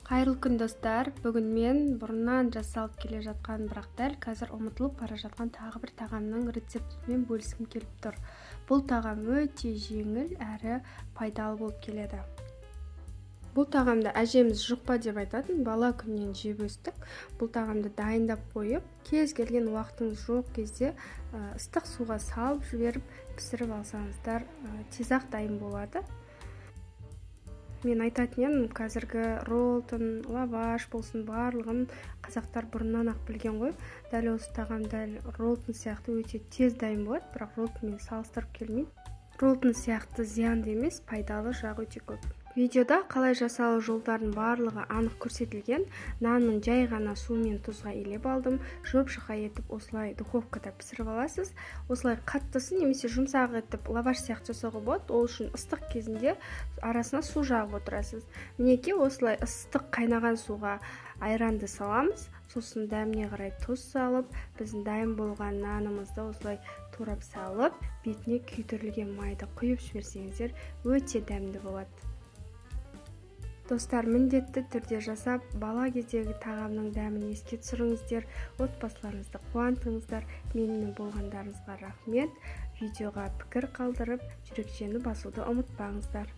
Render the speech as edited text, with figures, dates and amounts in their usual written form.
Қайырлы күн достар. Бүгін мен бұрыннан жасалып келе жатқан, бірақ дәл қазір ұмытылып бара жатқан тағы бір тағамның рецептімен бөліскім келіп тұр. Бұл тағам өте жеңіл әрі пайдалы болып келеді. Бұл тағамды әжеміз жұқпа деп айтатын, бала күннен жеп өстік. Бұл тағамды дайындап қойып, кез келген уақытыңыз жоқ кезде ыстық суға салып жіберіп пісіріп алсаңыздар, тез-ақ дайын болады. Мен айтатын едім, қазіргі роллтон, лаваш болсын, барлығын қазақтар бұрыннан ақ білген ғой. Дәл осы тағам дәл роллтон сияқты өте тез дайын болады, бірақ роллтонмен салыстырып келмейді. Роллтон сияқты зиянды емес, пайдалы жағы өте көп. Видеода қалай жасалу жолдарын барлығы анық көрсетілген. Нанын жай ғана су мен тұзға илеп алдым. Жоп-жұқа етіп осылай духовкада пісіріп аласыз. Осылай қаттысын немесе жұмсақ етіп лаваш сияқты жасауға болады. Ол үшін ыстық кезінде арасына су жағып отырасыз. Мінекей осылай ыстық қайнаған суға айранды саламыз. Сосын дәміне қарай тұз салып, біздің дайын болған нанымызды осылай турап салып, бетіне күйдірілген майды құйып жіберсеңіздер, өте дәмді болады. Достар, міндетті түрде жасап, бала кездегі тағамның дәмін еске түсіріңіздер, отбасыларыңызды қуантыңыздар. Менімен болғандарыңызға рахмет. Видеоға пікір қалдырып, жүрекшені басуды ұмытпаңыздар.